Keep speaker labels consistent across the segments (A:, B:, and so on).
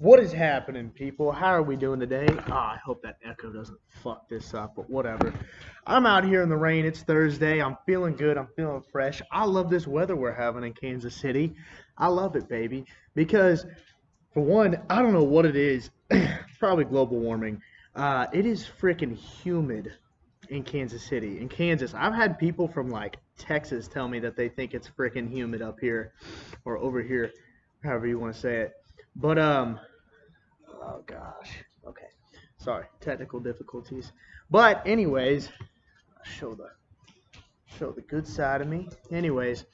A: What is happening, people? How are we doing today? I hope that echo doesn't fuck this up, but whatever. I'm out here in the rain. It's Thursday. I'm feeling good. I'm feeling fresh. I love this weather we're having in Kansas City. I love it, baby. Because, for one, I don't know what it is. Probably global warming. It is freaking humid in Kansas City. In Kansas, I've had people from like Texas tell me that they think it's freaking humid up here or over here, however you want to say it. But oh gosh. Okay. Sorry, technical difficulties. But anyways, show the show the good side of me. Anyways,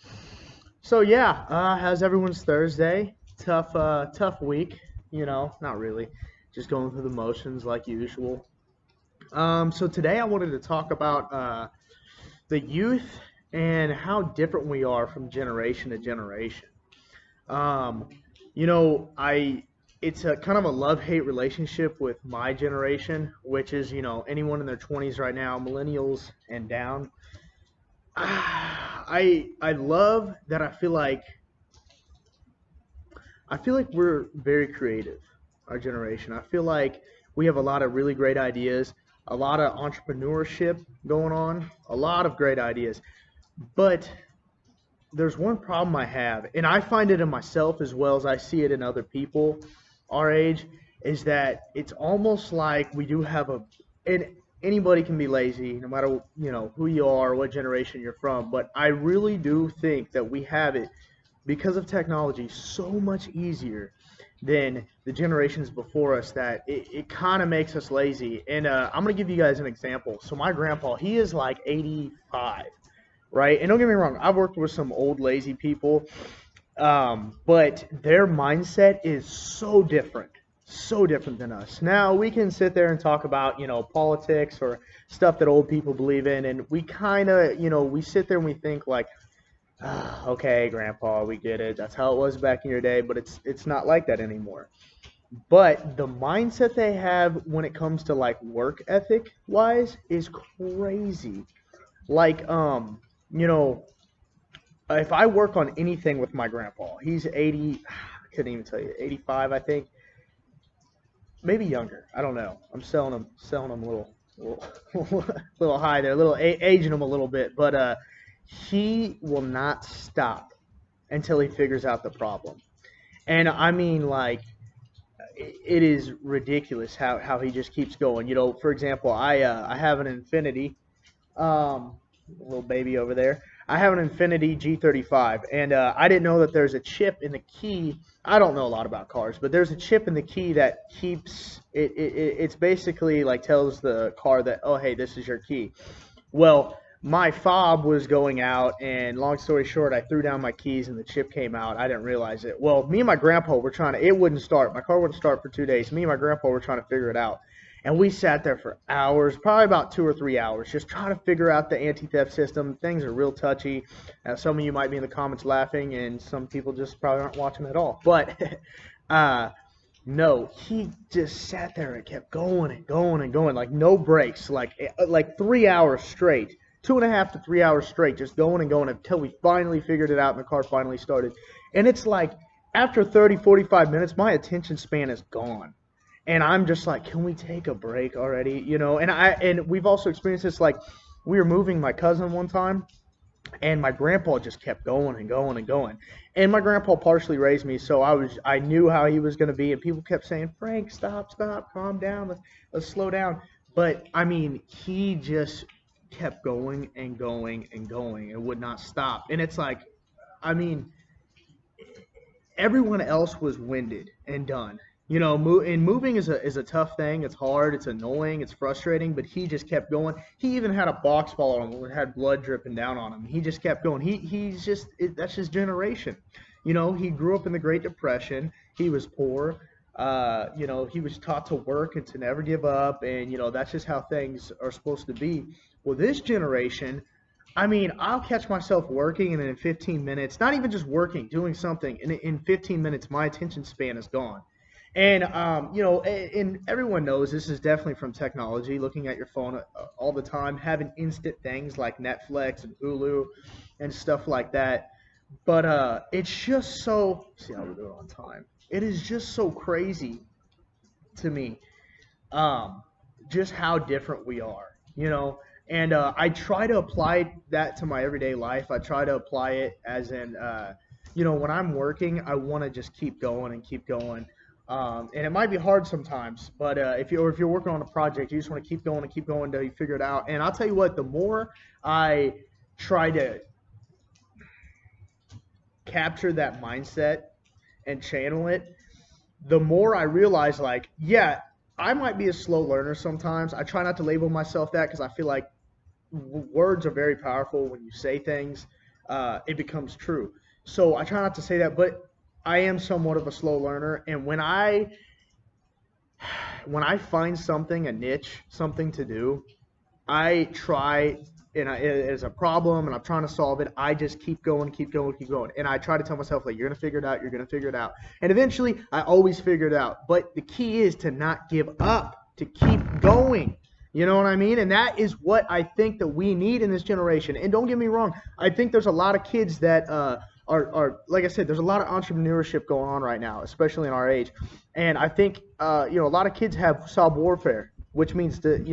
A: so yeah, how's everyone's Thursday? Tough week. Not really. Just going through the motions like usual. So today I wanted to talk about the youth and how different we are from generation to generation. Um, I it's a kind of a love-hate relationship with my generation, which is, anyone in their 20s right now, millennials and down. I love that I feel like we're very creative, our generation. I feel like we have a lot of really great ideas, a lot of entrepreneurship going on, a lot of great ideas. But there's one problem I have, and I find it in myself as well as I see it in other people our age, is that it's almost like we do have and anybody can be lazy, no matter who you are, what generation you're from. But I really do think that we have it because of technology so much easier than the generations before us that it kind of makes us lazy. And I'm gonna give you guys an example. So my grandpa, he is like 85, right? And don't get me wrong, I've worked with some old lazy people, but their mindset is so different than us. Now we can sit there and talk about politics or stuff that old people believe in, and we kind of we sit there and we think like, "Ah, okay, Grandpa, we get it. That's how it was back in your day," but it's not like that anymore. But the mindset they have when it comes to like work ethic wise is crazy. Like, you know, if I work on anything with my grandpa, he's 80, I couldn't even tell you, 85, I think, maybe younger. I don't know. I'm selling him little, little high there, aging him a little bit, but he will not stop until he figures out the problem. And I mean, like, it is ridiculous how he just keeps going. For example, I have an Infinity, little baby over there. I have an Infinity G35, and I didn't know that there's a chip in the key. I don't know a lot about cars, but there's a chip in the key that keeps it's basically like tells the car that, oh, hey, this is your key. Well, my fob was going out, and long story short, I threw down my keys and the chip came out. I didn't realize it. Well, me and my grandpa were trying to, it wouldn't start. My car wouldn't start for 2 days. Me and my grandpa were trying to figure it out. And we sat there for hours, probably about 2 or 3 hours, just trying to figure out the anti-theft system. Things are real touchy. Some of you might be in the comments laughing, and some people just probably aren't watching at all. But no, he just sat there and kept going and going and going, like no breaks, like 3 hours straight, 2.5 to 3 hours straight, just going and going until we finally figured it out and the car finally started. And it's like after 30, 45 minutes, my attention span is gone. And I'm just like, can we take a break already? And we've also experienced this, like we were moving my cousin one time, and my grandpa just kept going and going and going. And my grandpa partially raised me, so I knew how he was going to be, and people kept saying, Frank, stop, calm down, let's slow down. But I mean, he just kept going and going and going and would not stop. And it's like, I mean, everyone else was winded and done. And moving is a tough thing. It's hard. It's annoying. It's frustrating. But he just kept going. He even had a box fall on him that had blood dripping down on him. He just kept going. That's his generation. He grew up in the Great Depression. He was poor. He was taught to work and to never give up. And that's just how things are supposed to be. Well, this generation, I mean, I'll catch myself working, and then in 15 minutes, not even just working, doing something, and in 15 minutes, my attention span is gone. And and everyone knows this is definitely from technology, looking at your phone all the time, having instant things like Netflix and Hulu and stuff like that. But it's just so. See how we're doing on time. It is just so crazy to me, um, just how different we are, you know. And I try to apply that to my everyday life. I try to apply it as in, when I'm working, I want to just keep going and keep going. And it might be hard sometimes, but if you're working on a project, you just want to keep going and keep going until you figure it out. And I'll tell you what, the more I try to capture that mindset and channel it, the more I realize, like, yeah, I might be a slow learner sometimes. I try not to label myself that because I feel like words are very powerful. When you say things, it becomes true. So I try not to say that, but I am somewhat of a slow learner. And when I find something, a niche, something to do, I try, and it is a problem, and I'm trying to solve it. I just keep going, keep going, keep going, and I try to tell myself, like, you're gonna figure it out, you're gonna figure it out, and eventually, I always figure it out. But the key is to not give up, to keep going. You know what I mean? And that is what I think that we need in this generation. And don't get me wrong, I think there's a lot of kids that are like I said, there's a lot of entrepreneurship going on right now, especially in our age. And I think a lot of kids have sub warfare, which means that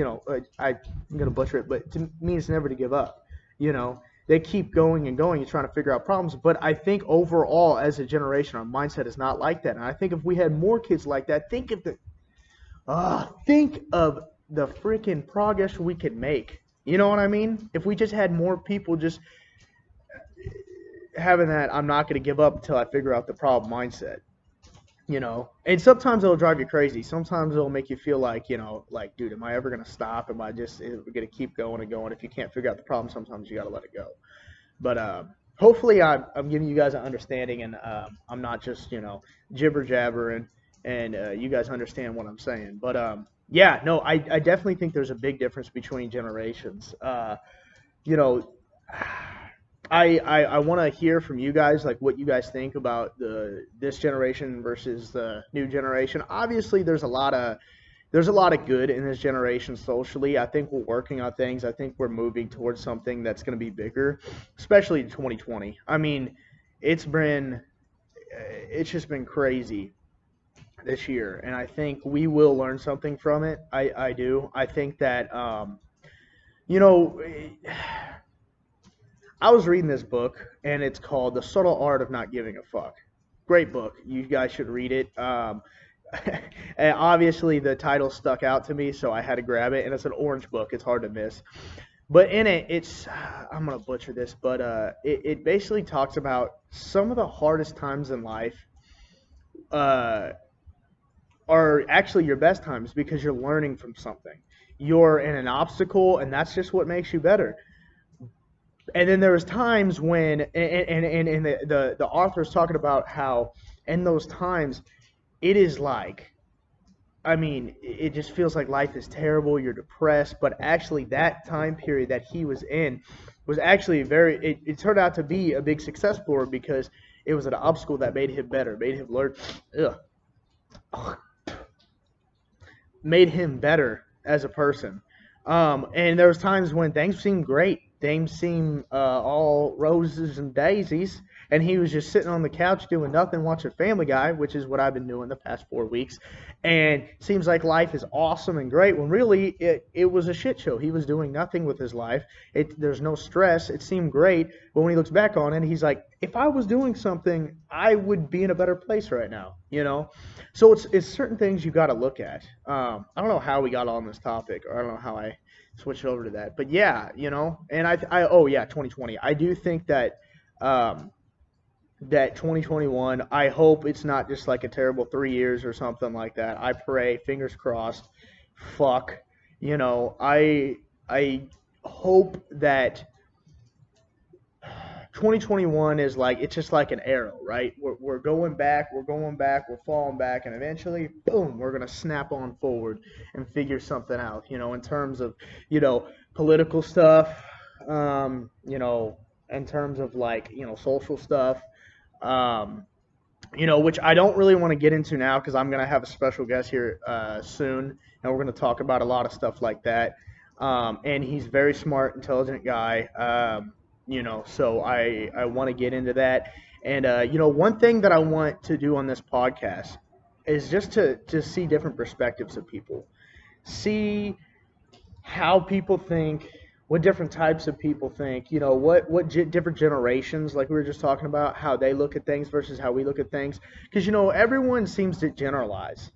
A: I'm gonna butcher it, but it means never to give up. You know, they keep going and going and trying to figure out problems. But I think overall, as a generation, our mindset is not like that. And I think if we had more kids like that, think of the freaking progress we could make. You know what I mean? If we just had more people just having that, I'm not going to give up until I figure out the problem mindset. And sometimes it'll drive you crazy. Sometimes it'll make you feel like, like, dude, am I ever going to stop? Am I just going to keep going and going? If you can't figure out the problem, sometimes you got to let it go. But hopefully I'm giving you guys an understanding, and I'm not just, jibber jabbering, and you guys understand what I'm saying. But yeah, no, I definitely think there's a big difference between generations. You know, I want to hear from you guys, like, what you guys think about this generation versus the new generation. Obviously, there's a lot of good in this generation socially. I think we're working on things. I think we're moving towards something that's going to be bigger, especially in 2020. I mean, it's been it's just been crazy this year, and I think we will learn something from it. I do. I think that you know I was reading this book, and it's called The Subtle Art of Not Giving a Fuck. Great book. You guys should read it. And obviously, the title stuck out to me, so I had to grab it. And it's an orange book. It's hard to miss. But in it, I'm going to butcher this, but it basically talks about some of the hardest times in life uh, are actually your best times because you're learning from something. You're in an obstacle, and that's just what makes you better. And then there was times when, and the author is talking about how in those times it is like, I mean, it just feels like life is terrible. You're depressed, but actually that time period that he was in was actually it turned out to be a big success for him because it was an obstacle that made him better, made him learn, ugh, made him better as a person. And there was times when things seemed great. Things seemed all roses and daisies, and he was just sitting on the couch doing nothing, watching Family Guy, which is what I've been doing the past 4 weeks. And seems like life is awesome and great when really it was a shit show. He was doing nothing with his life. There's no stress. It seemed great, but when he looks back on it, he's like, if I was doing something, I would be in a better place right now. So it's certain things you got to look at. I don't know how we got on this topic, or I don't know how I switched over to that. But yeah, and oh yeah, 2020. I do think that that 2021, I hope it's not just like a terrible 3 years or something like that. I pray, fingers crossed. Fuck, I hope that 2021 is like, it's just like an arrow, right? We're going back, we're falling back, and eventually, boom, we're gonna snap on forward and figure something out. In terms of political stuff, in terms of like social stuff, which I don't really want to get into now because I'm gonna have a special guest here soon, and we're gonna talk about a lot of stuff like that. And he's a very smart, intelligent guy. So I want to get into that. And one thing that I want to do on this podcast is just to just see different perspectives of people, see how people think, what different types of people think, different generations, like we were just talking about, how they look at things versus how we look at things, because everyone seems to generalize.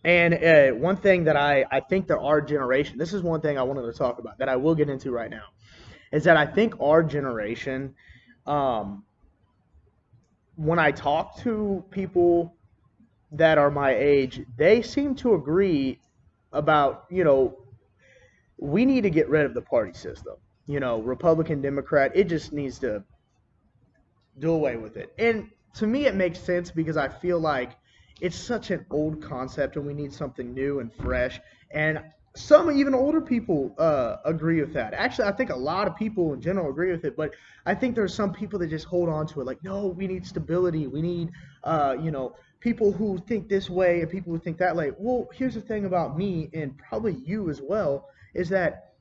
A: And one thing that I think that our generation, this is one thing I wanted to talk about that I will get into right now, is that I think our generation, um, when I talk to people that are my age, they seem to agree about, we need to get rid of the party system. Republican, Democrat, it just needs to do away with it. And to me, it makes sense because I feel like it's such an old concept and we need something new and fresh. And some even older people agree with that. Actually, I think a lot of people in general agree with it, but I think there's some people that just hold on to it. Like, no, we need stability. We need, people who think this way and people who think that way. Well, here's the thing about me and probably you as well, is that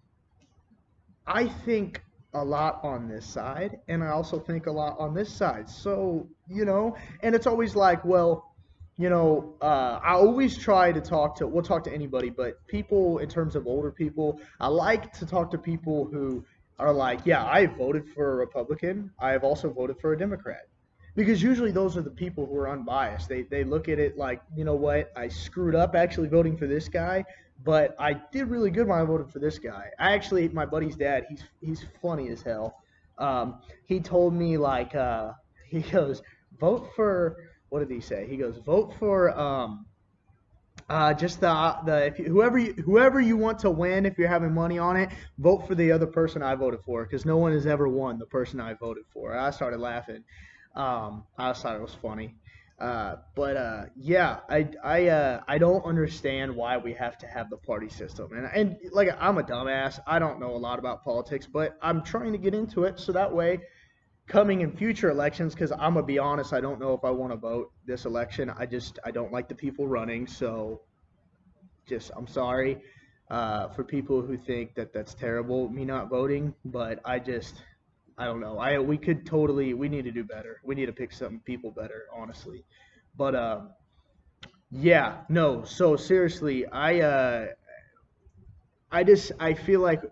A: I think a lot on this side, and I also think a lot on this side. So, and it's always like, well, I always try to we'll talk to anybody, but people, in terms of older people, I like to talk to people who are like, yeah, I voted for a Republican. I have also voted for a Democrat. Because usually those are the people who are unbiased. They look at it like, you know what, I screwed up actually voting for this guy, but I did really good when I voted for this guy. My buddy's dad, he's funny as hell. He told me like, he goes, vote for, what did he say? He goes, vote for just the if you, whoever you want to win, if you're having money on it, vote for the other person I voted for, because no one has ever won the person I voted for. I started laughing. I just thought it was funny. But yeah, I don't understand why we have to have the party system. And like, I'm a dumbass. I don't know a lot about politics, but I'm trying to get into it so that way, coming in future elections, because I'm gonna be honest, I don't know if I want to vote this election. I don't like the people running, so just I'm sorry for people who think that that's terrible, me not voting, but I don't know. We need to do better. We need to pick some people better, honestly. But yeah, no. So seriously, I feel like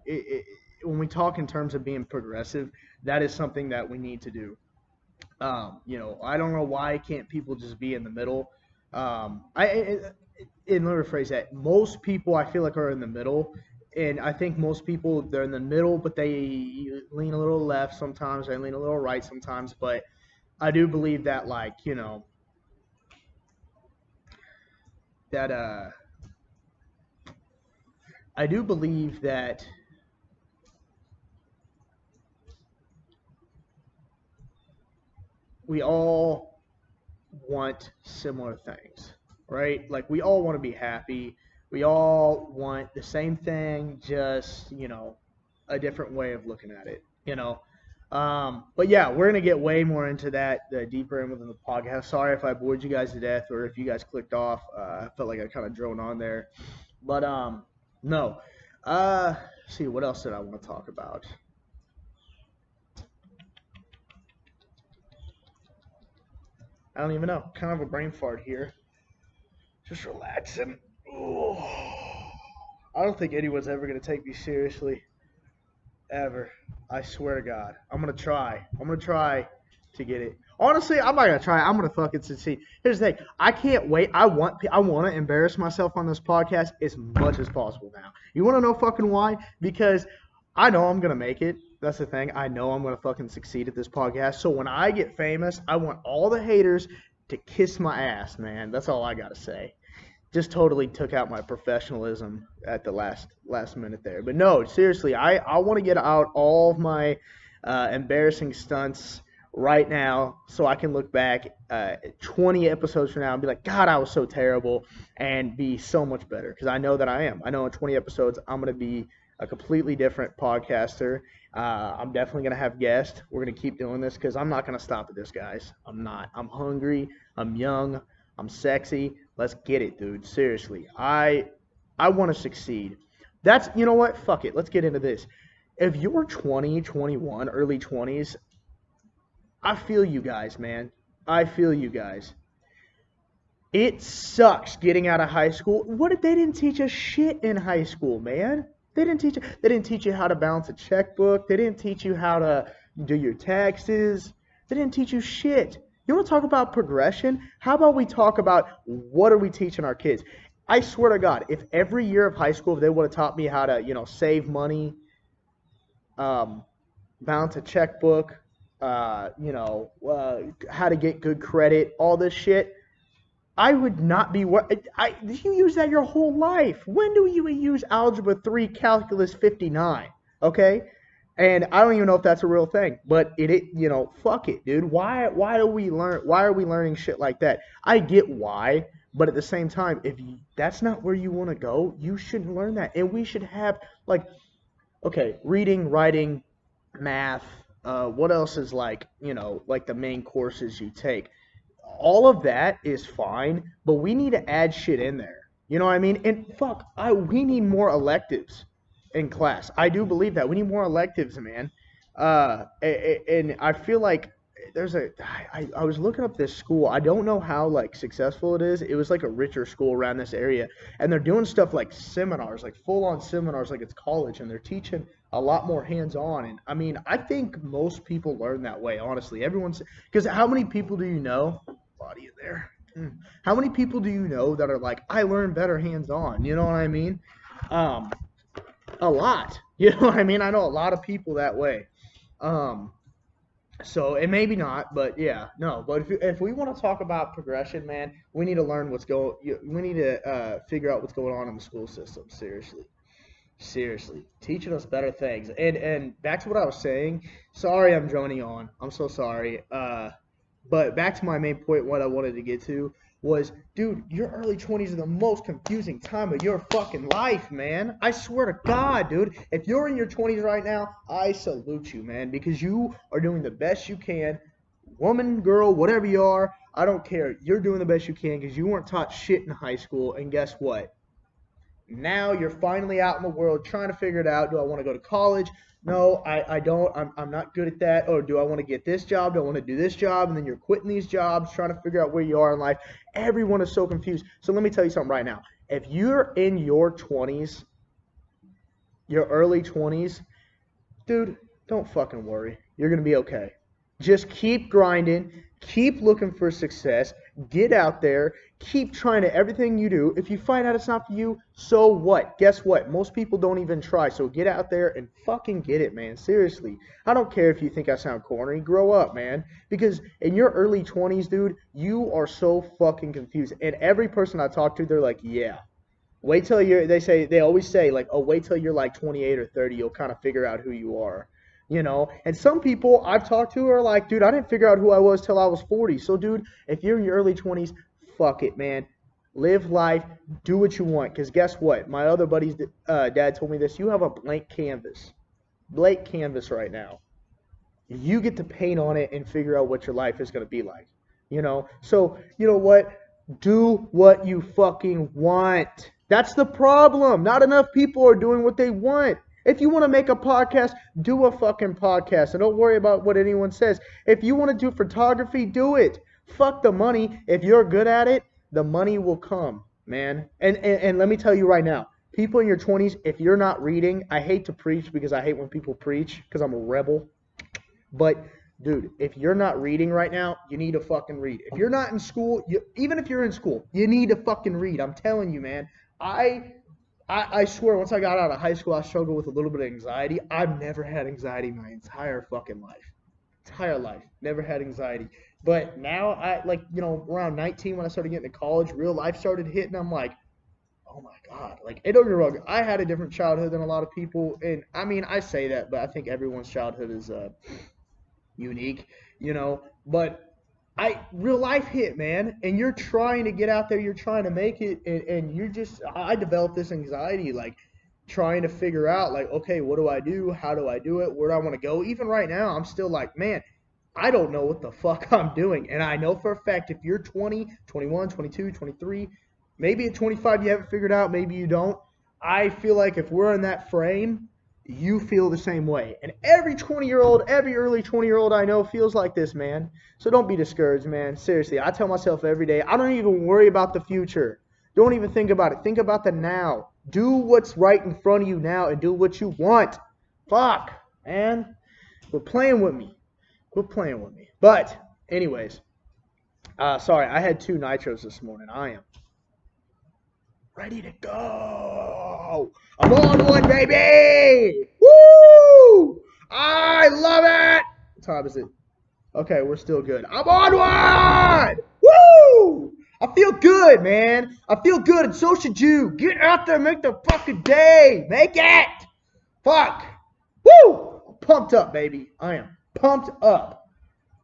A: when we talk in terms of being progressive, that is something that we need to do. I don't know why can't people just be in the middle. And let me rephrase that. Most people I feel like are in the middle, and I think most people they're in the middle, but they lean a little left sometimes, they lean a little right sometimes. But I do believe that, like, that I do believe that we all want similar things, right? Like, we all want to be happy. We all want the same thing, just, a different way of looking at it. But yeah, we're gonna get way more into that, the deeper in within the podcast. Sorry if I bored you guys to death or if you guys clicked off. I felt like I kind of droned on there, but no. See, what else did I want to talk about? I don't even know. Kind of a brain fart here. Just relaxing. Ooh. I don't think anyone's ever gonna take me seriously, ever. I swear to God. I'm gonna try. I'm gonna try to get it. Honestly, I'm not gonna try. I'm gonna fucking succeed. Here's the thing. I can't wait. I want to embarrass myself on this podcast as much as possible now. You want to know fucking why? Because I know I'm gonna make it. That's the thing. I know I'm gonna fucking succeed at this podcast. So when I get famous, I want all the haters to kiss my ass, man. That's all I gotta say. Just totally took out my professionalism at the last minute there. But no, seriously, I want to get out all of my embarrassing stunts right now so I can look back 20 episodes from now and be like, God, I was so terrible, and be so much better, because I know that I am. I know in 20 episodes I'm going to be a completely different podcaster. I'm definitely going to have guests. We're going to keep doing this because I'm not going to stop at this, guys. I'm not. I'm hungry. I'm young. I'm sexy. Let's get it, dude. Seriously. I want to succeed. You know what? Fuck it. Let's get into this. if you're 20, 21, early 20s, I feel you guys, man. I feel you guys. It sucks getting out of high school. They didn't teach us shit in high school, man. They didn't teach you how to balance a checkbook. They didn't teach you how to do your taxes. They didn't teach you shit. You want to talk about progression? How about we talk about what are we teaching our kids? I swear to God, if every year of high school if they would have taught me how to, save money, um, balance a checkbook, how to get good credit, all this shit, I would not be. You use that your whole life. When do you use Algebra 3, Calculus 59? Okay, and I don't even know if that's a real thing, but fuck it, dude. Why are we learning shit like that? I get why, but at the same time, that's not where you want to go, you shouldn't learn that. And we should have like, okay, reading, writing, math. What else is like the main courses you take? All of that is fine, but we need to add shit in there. You know what I mean? And fuck, we need more electives in class. I do believe that we need more electives, man. And I feel like I was looking up this school. I don't know how like successful it is. It was like a richer school around this area, and they're doing stuff like seminars, like full on seminars, like it's college, and they're teaching a lot more hands on. And I mean, I think most people learn that way. Honestly, because how many people do you know? Body in there. How many people do you know that are like, I learn better hands on? You know what I mean? A lot. You know what I mean? I know a lot of people that way. So, and maybe not, but yeah, no. But if we want to talk about progression, man, we need to learn we need to figure out what's going on in the school system. Seriously, teaching us better things. And back to what I was saying. Sorry, I'm droning on. I'm so sorry. But back to my main point, what I wanted to get to was, dude, your early 20s are the most confusing time of your fucking life, man. I swear to God, dude. If you're in your 20s right now, I salute you, man, because you are doing the best you can. Woman, girl, whatever you are, I don't care. You're doing the best you can because you weren't taught shit in high school, and guess what? Now you're finally out in the world trying to figure it out. Do I want to go to college? No, I don't. I'm not good at that. Or do I want to get this job? Do I want to do this job? And then you're quitting these jobs, trying to figure out where you are in life. Everyone is so confused. So let me tell you something right now. If you're in your 20s, your early 20s, dude, don't fucking worry. You're going to be okay. Just keep grinding. Keep looking for success. Get out there. Keep trying to everything you do. If you find out it's not for you, so what? Guess what? Most people don't even try. So get out there and fucking get it, man. Seriously. I don't care if you think I sound corny. Grow up, man. Because in your early 20s, dude, you are so fucking confused. And every person I talk to, they're like, yeah. Wait till they always say, like, oh, wait till you're like 28 or 30. You'll kind of figure out who you are. And some people I've talked to are like, dude, I didn't figure out who I was till I was 40. So, dude, if you're in your early 20s, fuck it, man. Live life. Do what you want. Because guess what? My other buddy's dad told me this. You have a blank canvas. Blank canvas right now. You get to paint on it and figure out what your life is going to be like. So, you know what? Do what you fucking want. That's the problem. Not enough people are doing what they want. If you want to make a podcast, do a fucking podcast. And don't worry about what anyone says. If you want to do photography, do it. Fuck the money. If you're good at it, the money will come, man. And let me tell you right now, people in your 20s, if you're not reading, I hate to preach because I hate when people preach because I'm a rebel. But, dude, if you're not reading right now, you need to fucking read. If you're not in school, even if you're in school, you need to fucking read. I'm telling you, man. I swear, once I got out of high school, I struggled with a little bit of anxiety. I've never had anxiety my entire fucking life. Entire life. Never had anxiety. But now, around 19 when I started getting to college, real life started hitting. I'm like, oh my God. Like, don't get me wrong, I had a different childhood than a lot of people. And, I mean, I say that, but I think everyone's childhood is unique, But real life hit, man, and you're trying to get out there, you're trying to make it, and I developed this anxiety, like, trying to figure out, like, okay, what do I do? How do I do it? Where do I want to go? Even right now, I'm still like, man, I don't know what the fuck I'm doing. And I know for a fact, if you're 20, 21, 22, 23, maybe at 25 you haven't figured out, maybe you don't. I feel like if we're in that frame, you feel the same way. And every 20-year-old, every early 20-year-old I know feels like this, man. So don't be discouraged, man. Seriously, I tell myself every day, I don't even worry about the future. Don't even think about it. Think about the now. Do what's right in front of you now and do what you want. Fuck, man. Quit playing with me. Quit playing with me. But, anyways, sorry, I had 2 nitros this morning. I am ready to go. I'm on one, baby. Woo! I love it. What time is it? Okay, we're still good. I'm on one. Woo! I feel good, man. I feel good, and so should you. Get out there, make the fucking day. Make it. Fuck. Woo! I'm pumped up, baby. I am pumped up.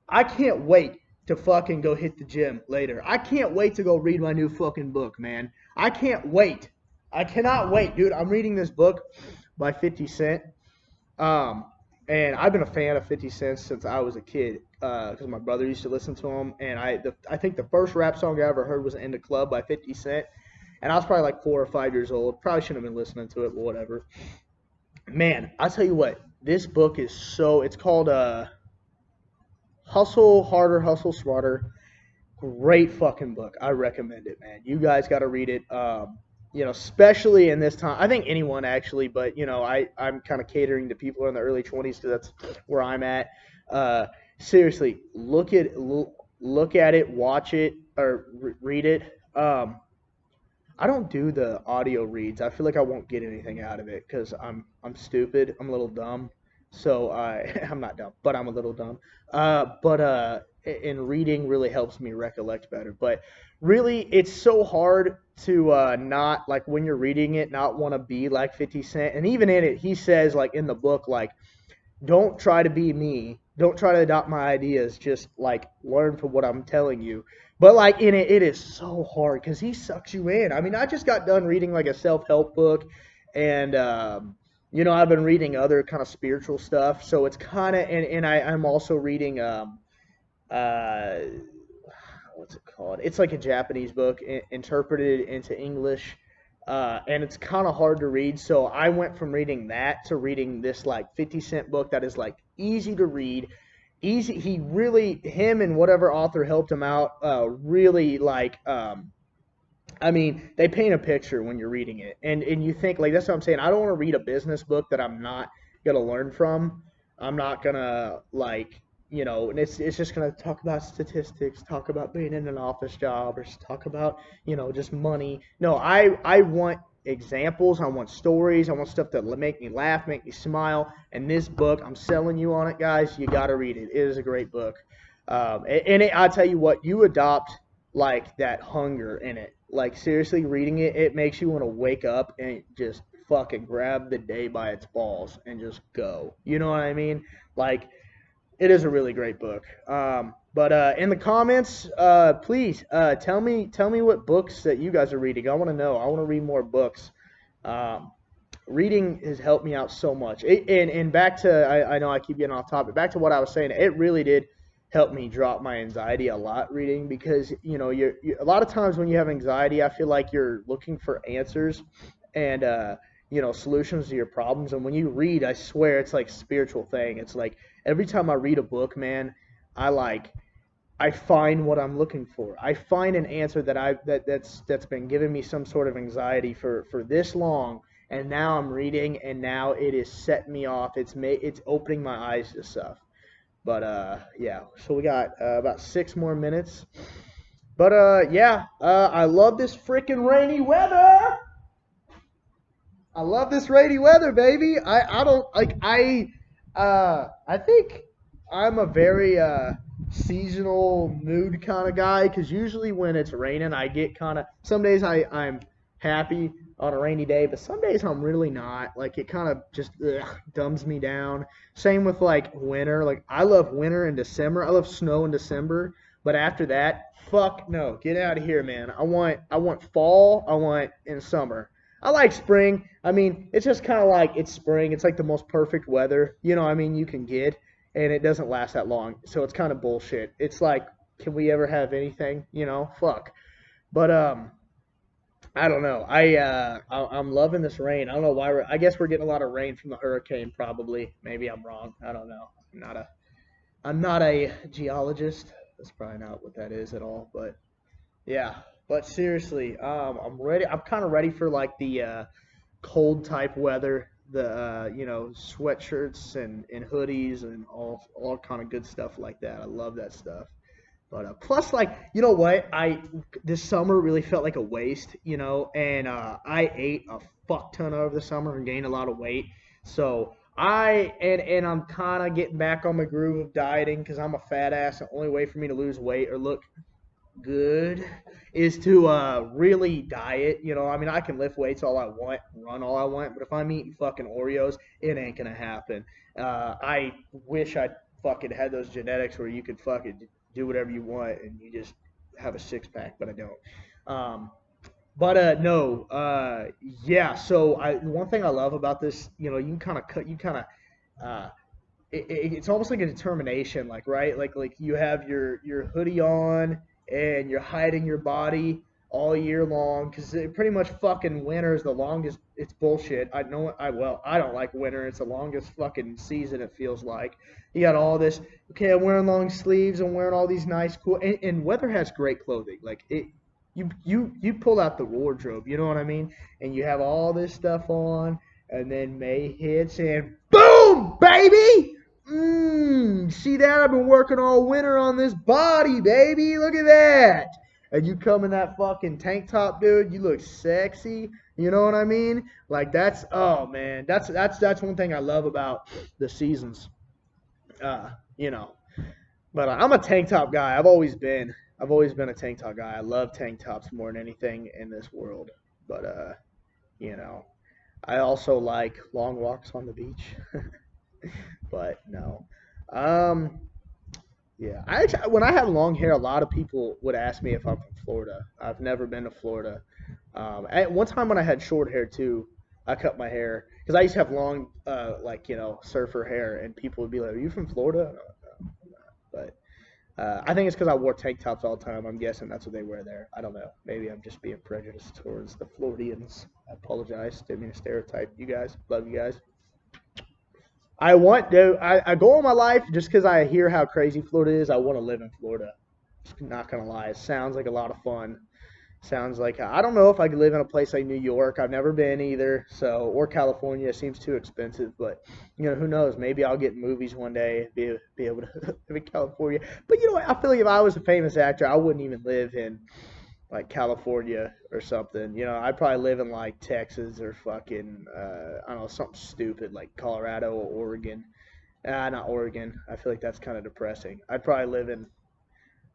A: I can't wait to fucking go hit the gym later. I can't wait to go read my new fucking book, man. I can't wait. I cannot wait, dude. I'm reading this book by 50 Cent. And I've been a fan of 50 Cent since I was a kid, because my brother used to listen to him. And I think the first rap song I ever heard was "In the Club" by 50 Cent. And I was probably like 4 or 5 years old. Probably shouldn't have been listening to it, but whatever. Man, I'll tell you what. This book is it's called Hustle Harder, Hustle Smarter. Great fucking book. I recommend it, man. You guys got to read it. Especially in this time. I think anyone actually, but I'm kind of catering to people in the early 20s because that's where I'm at. Seriously, look at it, watch it, or read it. I don't do the audio reads. I feel like I won't get anything out of it because I'm stupid. I'm a little dumb. So I'm not dumb, but I'm a little dumb. And reading really helps me recollect better. But really, it's so hard to not, like, when you're reading it, not want to be like 50 Cent. And even in it, he says, like, in the book, like, don't try to be me. Don't try to adopt my ideas. Just, like, learn from what I'm telling you. But, like, in it, it is so hard because he sucks you in. I mean, I just got done reading, like, a self-help book. And, I've been reading other kind of spiritual stuff. So it's kind of, and I'm also reading, what's it called? It's like a Japanese book interpreted into English. And it's kind of hard to read. So I went from reading that to reading this like 50 Cent book that is like easy to read. Easy. Him and whatever author helped him out, really like, they paint a picture when you're reading it. And you think, like, that's what I'm saying. I don't want to read a business book that I'm not going to learn from. I'm not going to, like, and it's just going to talk about statistics, talk about being in an office job, or talk about, just money. No, I want examples. I want stories. I want stuff that make me laugh, make me smile. And this book, I'm selling you on it, guys. You got to read it. It is a great book. I'll tell you what, you adopt, like, that hunger in it. Like, seriously, reading it, it makes you want to wake up and just fucking grab the day by its balls and just go. You know what I mean? Like, it is a really great book. But in the comments, please tell me what books that you guys are reading. I want to know. I want to read more books. Reading has helped me out so much. And back to, I know I keep getting off topic. Back to what I was saying. It really did help me drop my anxiety a lot, reading, because you're a lot of times when you have anxiety, I feel like you're looking for answers and solutions to your problems. And when you read, I swear it's like a spiritual thing. It's like every time I read a book, man, I find what I'm looking for. I find an answer that's been giving me some sort of anxiety for this long, and now I'm reading, and now it is setting me off. It's opening my eyes to stuff. But yeah, so we got about 6 more minutes. But I love this freaking rainy weather. I love this rainy weather, baby. I think I'm a very seasonal mood kind of guy, because usually when it's raining, I get kind of, some days I'm happy on a rainy day, but some days I'm really not. Like, it kind of just dumbs me down. Same with, like, winter. Like, I love winter in December. I love snow in December. But after that, fuck no. Get out of here, man. I want fall. I want in summer. I like spring. I mean, it's just kind of like, it's spring. It's like the most perfect weather, you can get. And it doesn't last that long. So it's kind of bullshit. It's like, can we ever have anything? Fuck. But, I don't know. I'm loving this rain. I don't know why I guess we're getting a lot of rain from the hurricane. Probably. Maybe I'm wrong. I don't know. I'm not a geologist. That's probably not what that is at all. But yeah. But seriously, I'm ready. I'm kind of ready for like the cold type weather. The sweatshirts and hoodies and all kind of good stuff like that. I love that stuff. But plus, like, you know what? This summer really felt like a waste, and I ate a fuck ton over the summer and gained a lot of weight. So and I'm kind of getting back on my groove of dieting because I'm a fat ass. The only way for me to lose weight or look good is to really diet. I mean, I can lift weights all I want, run all I want, but if I'm eating fucking Oreos, it ain't gonna happen. I wish I fucking had those genetics where you could fucking do whatever you want and you just have a six pack, but I don't. But no, yeah. So one thing I love about this, you can kind of cut, you kind of uh, it's almost like a determination, like right, like you have your hoodie on and you're hiding your body all year long because pretty much fucking winter is the longest. It's bullshit. I know. I don't like winter. It's the longest fucking season. It feels like you got all this. Okay, I'm wearing long sleeves. I'm wearing all these nice cool. And weather has great clothing. Like it. You pull out the wardrobe. You know what I mean? And you have all this stuff on, and then May hits and boom, baby. See that? I've been working all winter on this body, baby. Look at that. And you come in that fucking tank top, dude. You look sexy. You know what I mean? Like oh man, that's one thing I love about the seasons. Uh, you know. But I'm a tank top guy. I've always been. I've always been a tank top guy. I love tank tops more than anything in this world. But you know, I also like long walks on the beach. But no. Um, yeah, when I had long hair, a lot of people would ask me if I'm from Florida. I've never been to Florida. At one time when I had short hair too, I cut my hair because I used to have long, like surfer hair, and people would be like, "Are you from Florida?" But I think it's because I wore tank tops all the time. I'm guessing that's what they wear there. I don't know. Maybe I'm just being prejudiced towards the Floridians. I apologize. Didn't mean to stereotype you guys. Love you guys. I go all my life just because I hear how crazy Florida is. I want to live in Florida. Just not gonna lie, it sounds like a lot of fun. Sounds like I don't know if I could live in a place like New York. I've never been either. So or California seems too expensive. But who knows? Maybe I'll get in movies one day. Be able to live in California. But what? I feel like if I was a famous actor, I wouldn't even live in like California or something. I'd probably live in like Texas or fucking I don't know, something stupid like Colorado or Oregon. Not Oregon. I feel like that's kind of depressing. I'd probably live in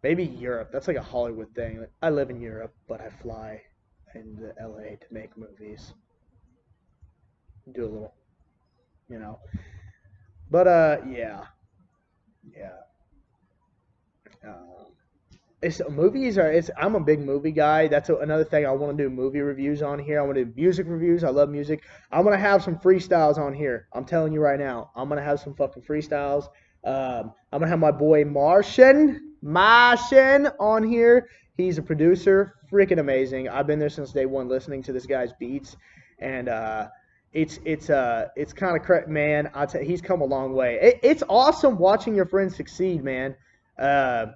A: maybe Europe. That's like a Hollywood thing. Like, I live in Europe, but I fly into LA to make movies. Do a little, you know. But yeah, yeah. Um, I'm a big movie guy. That's another thing I want to do movie reviews on here. I want to do music reviews. I love music. I'm gonna have some freestyles on here. I'm telling you right now. I'm gonna have some fucking freestyles. I'm gonna have my boy Martian on here. He's a producer, freaking amazing. I've been there since day one, listening to this guy's beats, and it's kind of man. He's come a long way. It's awesome watching your friends succeed, man. Uh,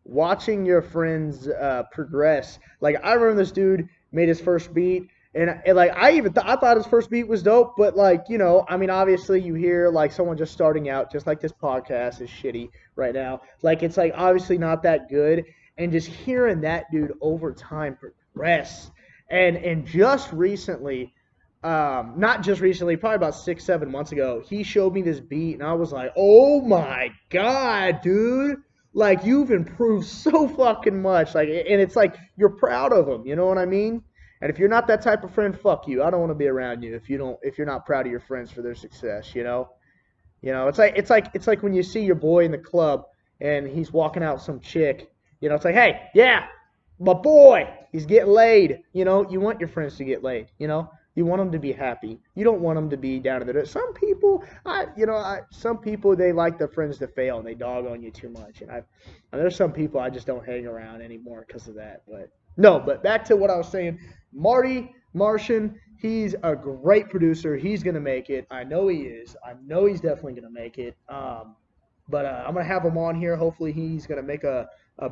A: Watching your friends progress. Like I remember this dude made his first beat, and like I thought his first beat was dope, but like I mean, obviously you hear like someone just starting out, just like this podcast is shitty right now. Like it's like obviously not that good, and just hearing that dude over time progress, and just recently. Not just recently, probably about 6, 7 months ago, he showed me this beat, and I was like, "Oh my god, dude! Like you've improved so fucking much." Like, and it's like you're proud of him. You know what I mean? And if you're not that type of friend, fuck you. I don't want to be around you if you're not proud of your friends for their success. It's like when you see your boy in the club and he's walking out with some chick. It's like, hey, yeah, my boy, he's getting laid. You want your friends to get laid. You want them to be happy. You don't want them to be down in the dirt. Some people, some people they like their friends to fail and they dog on you too much. And there's some people I just don't hang around anymore because of that. But No, but back to what I was saying. Marty Martian, he's a great producer. He's gonna make it. I know he is. I know he's definitely gonna make it. But I'm gonna have him on here. Hopefully, he's gonna make a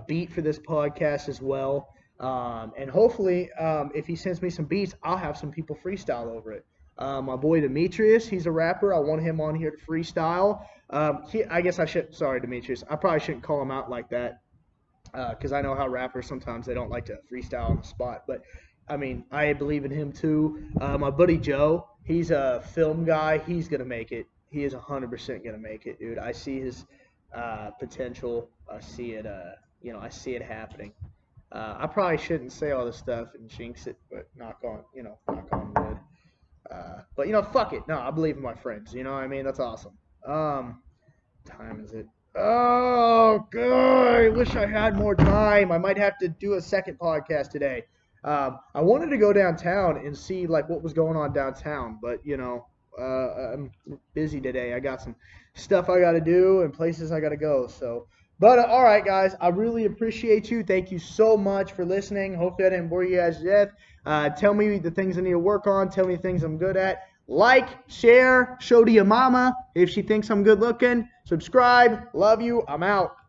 A: beat for this podcast as well. And hopefully, if he sends me some beats, I'll have some people freestyle over it. My boy Demetrius, he's a rapper. I want him on here to freestyle. I guess I should. Sorry, Demetrius. I probably shouldn't call him out like that because I know how rappers sometimes they don't like to freestyle on the spot. But I mean, I believe in him too. My buddy Joe, he's a film guy. He's gonna make it. He is 100% gonna make it, dude. I see his potential. I see it. I see it happening. I probably shouldn't say all this stuff and jinx it, but knock on wood. But fuck it. No, I believe in my friends. You know what I mean? That's awesome. Time is it? Oh, God. I wish I had more time. I might have to do a second podcast today. I wanted to go downtown and see like what was going on downtown, but I'm busy today. I got some stuff I got to do and places I got to go. So, but all right, guys, I really appreciate you. Thank you so much for listening. Hopefully, I didn't bore you guys to death. Tell me the things I need to work on. Tell me the things I'm good at. Like, share, show to your mama if she thinks I'm good looking. Subscribe. Love you. I'm out.